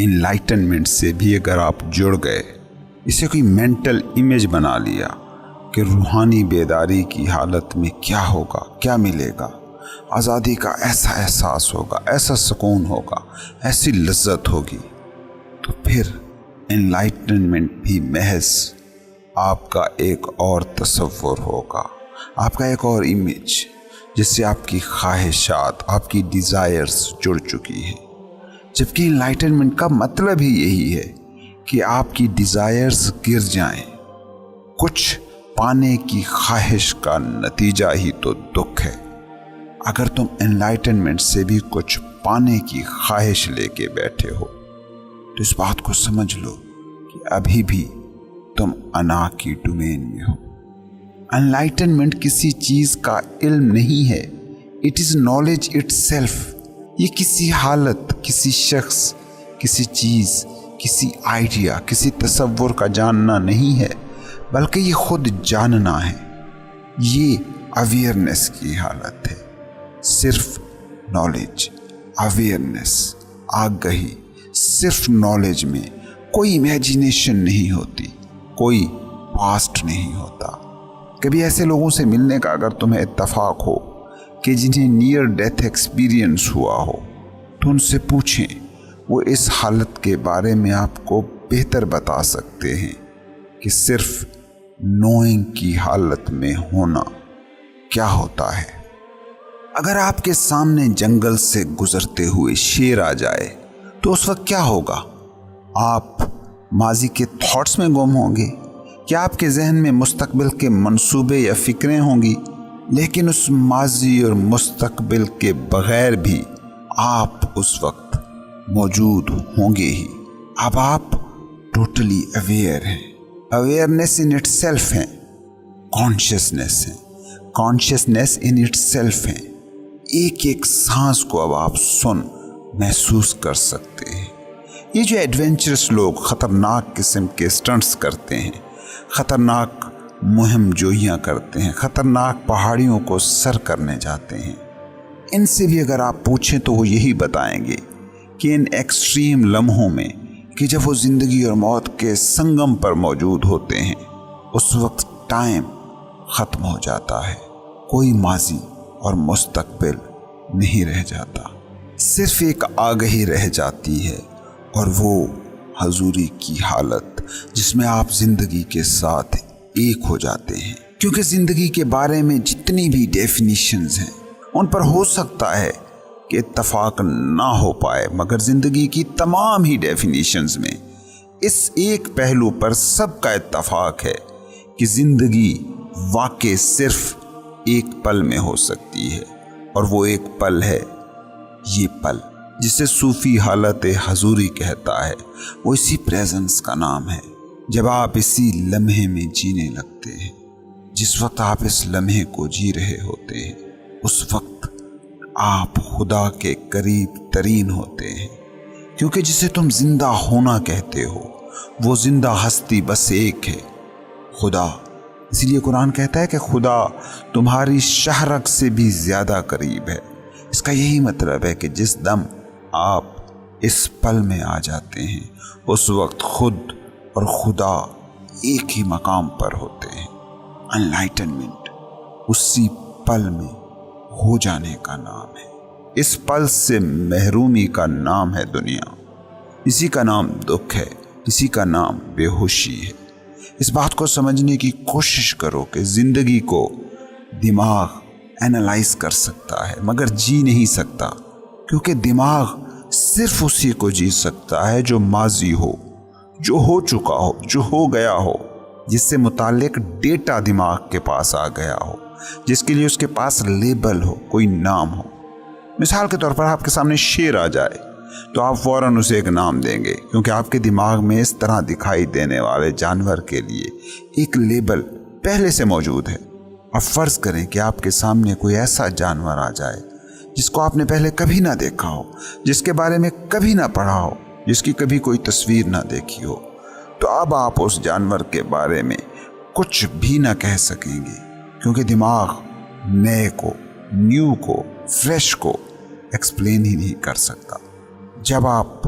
Enlightenment سے بھی اگر آپ جڑ گئے، اسے کوئی مینٹل امیج بنا لیا کہ روحانی بیداری کی حالت میں کیا ہوگا، کیا ملے گا، آزادی کا ایسا احساس ہوگا، ایسا سکون ہوگا، ایسی لذت ہوگی، تو پھر انلائٹنمنٹ بھی محض آپ کا ایک اور تصور ہوگا، آپ کا ایک اور امیج، جس سے آپ کی خواہشات، آپ کی ڈیزائرز جڑ چکی ہیں۔ جبکہ انلائٹنمنٹ کا مطلب ہی یہی ہے کہ آپ کی ڈیزائرز گر جائیں۔ کچھ پانے کی خواہش کا نتیجہ ہی تو دکھ ہے۔ اگر تم انلائٹنمنٹ سے بھی کچھ پانے کی خواہش لے کے بیٹھے ہو تو اس بات کو سمجھ لو کہ ابھی بھی تم انا کی ڈومین میں ہو۔ انلائٹنمنٹ کسی چیز کا علم نہیں ہے، it is knowledge it self. یہ کسی حالت، کسی شخص، کسی چیز، کسی آئیڈیا، کسی تصور کا جاننا نہیں ہے، بلکہ یہ خود جاننا ہے۔ یہ اویئرنس کی حالت ہے، صرف نالج، اویئرنس، آگہی۔ صرف نالج میں کوئی امیجینیشن نہیں ہوتی، کوئی پاسٹ نہیں ہوتا۔ کبھی ایسے لوگوں سے ملنے کا اگر تمہیں اتفاق ہو کہ جنہیں نیئر ڈیتھ ایکسپیرینس ہوا ہو تو ان سے پوچھیں، وہ اس حالت کے بارے میں آپ کو بہتر بتا سکتے ہیں کہ صرف نوئنگ کی حالت میں ہونا کیا ہوتا ہے۔ اگر آپ کے سامنے جنگل سے گزرتے ہوئے شیر آ جائے تو اس وقت کیا ہوگا؟ آپ ماضی کے تھاٹس میں گم ہوں گے؟ کیا آپ کے ذہن میں مستقبل کے منصوبے یا فکریں ہوں گی؟ لیکن اس ماضی اور مستقبل کے بغیر بھی آپ اس وقت موجود ہوں گے ہی۔ اب آپ ٹوٹلی اویئر ہیں، اویئرنیس ان اٹ سیلف ہے، کانشیسنیس ہے، کانشیسنیس ان اٹ سیلف ہے۔ ایک ایک سانس کو اب آپ محسوس کر سکتے ہیں۔ یہ جو ایڈونچرس لوگ خطرناک قسم کے سٹنٹس کرتے ہیں، خطرناک مہم جوئیاں کرتے ہیں، خطرناک پہاڑیوں کو سر کرنے جاتے ہیں، ان سے بھی اگر آپ پوچھیں تو وہ یہی بتائیں گے کہ ان ایکسٹریم لمحوں میں کہ جب وہ زندگی اور موت کے سنگم پر موجود ہوتے ہیں، اس وقت ٹائم ختم ہو جاتا ہے، کوئی ماضی اور مستقبل نہیں رہ جاتا، صرف ایک آگہی رہ جاتی ہے، اور وہ حضوری کی حالت جس میں آپ زندگی کے ساتھ ایک ہو جاتے ہیں۔ کیونکہ زندگی کے بارے میں جتنی بھی ڈیفینیشنز ہیں ان پر ہو سکتا ہے کہ اتفاق نہ ہو پائے، مگر زندگی کی تمام ہی ڈیفینیشنز میں اس ایک پہلو پر سب کا اتفاق ہے کہ زندگی واقع صرف ایک پل میں ہو سکتی ہے، اور وہ ایک پل ہے یہ پل جسے صوفی حالت حضوری کہتا ہے۔ وہ اسی پریزنس کا نام ہے، جب آپ اسی لمحے میں جینے لگتے ہیں۔ جس وقت آپ اس لمحے کو جی رہے ہوتے ہیں، اس وقت آپ خدا کے قریب ترین ہوتے ہیں، کیونکہ جسے تم زندہ ہونا کہتے ہو وہ زندہ ہستی بس ایک ہے، خدا۔ اسی لیے قرآن کہتا ہے کہ خدا تمہاری شہرک سے بھی زیادہ قریب ہے۔ اس کا یہی مطلب ہے کہ جس دم آپ اس پل میں آ جاتے ہیں، اس وقت خود اور خدا ایک ہی مقام پر ہوتے ہیں۔ انلائٹنمنٹ اسی پل میں ہو جانے کا نام ہے۔ اس پل سے محرومی کا نام ہے دنیا، اسی کا نام دکھ ہے، اسی کا نام بے ہوشی ہے۔ اس بات کو سمجھنے کی کوشش کرو کہ زندگی کو دماغ اینالائز کر سکتا ہے مگر جی نہیں سکتا، کیونکہ دماغ صرف اسی کو جی سکتا ہے جو ماضی ہو، جو ہو چکا ہو، جو ہو گیا ہو، جس سے متعلق ڈیٹا دماغ کے پاس آ گیا ہو، جس کے لیے اس کے پاس لیبل ہو، کوئی نام ہو۔ مثال کے طور پر آپ کے سامنے شیر آ جائے تو آپ فوراً اسے ایک نام دیں گے، کیونکہ آپ کے دماغ میں اس طرح دکھائی دینے والے جانور کے لیے ایک لیبل پہلے سے موجود ہے۔ اب فرض کریں کہ آپ کے سامنے کوئی ایسا جانور آ جائے جس کو آپ نے پہلے کبھی نہ دیکھا ہو، جس کے بارے میں کبھی نہ پڑھا ہو، جس کی کبھی کوئی تصویر نہ دیکھی ہو، تو اب آپ اس جانور کے بارے میں کچھ بھی نہ کہہ سکیں گے، کیونکہ دماغ نئے کو، نیو کو، فریش کو ایکسپلین ہی نہیں کر سکتا۔ جب آپ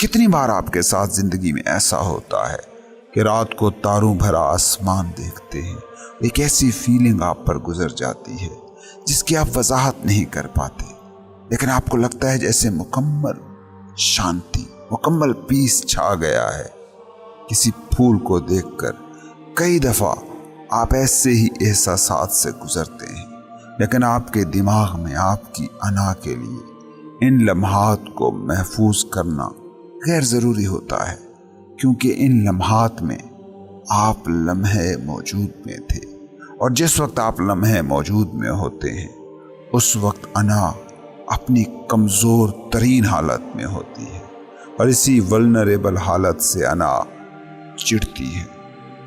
کتنی بار آپ کے ساتھ زندگی میں ایسا ہوتا ہے کہ رات کو تاروں بھرا آسمان دیکھتے ہیں، ایک ایسی فیلنگ آپ پر گزر جاتی ہے جس کی آپ وضاحت نہیں کر پاتے، لیکن آپ کو لگتا ہے جیسے مکمل شانتی، مکمل پیس چھا گیا ہے۔ کسی پھول کو دیکھ کر کئی دفعہ آپ ایسے ہی احساسات سے گزرتے ہیں، لیکن آپ کے دماغ میں آپ کی انا کے لیے ان لمحات کو محفوظ کرنا غیر ضروری ہوتا ہے، کیونکہ ان لمحات میں آپ لمحے موجود میں تھے، اور جس وقت آپ لمحے موجود میں ہوتے ہیں اس وقت انا اپنی کمزور ترین حالت میں ہوتی ہے، اور اسی ولنریبل حالت سے انا چڑھتی ہے۔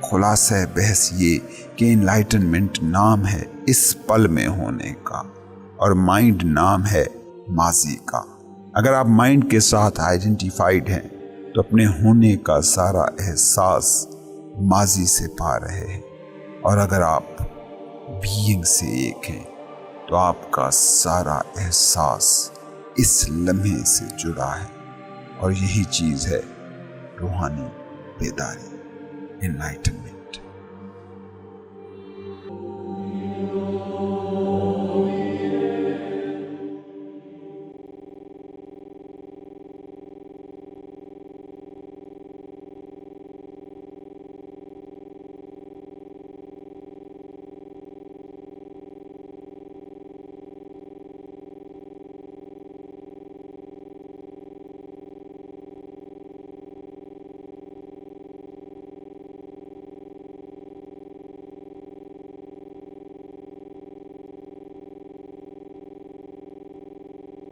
خلاصہ بحث یہ کہ انلائٹنمنٹ نام ہے اس پل میں ہونے کا، اور مائنڈ نام ہے ماضی کا۔ اگر آپ مائنڈ کے ساتھ آئیڈینٹیفائیڈ ہیں تو اپنے ہونے کا سارا احساس ماضی سے پا رہے ہیں، اور اگر آپ بینگ سے ایک ہیں تو آپ کا سارا احساس اس لمحے سے جڑا ہے، اور یہی چیز ہے روحانی بیداری، انلائٹنمنٹ۔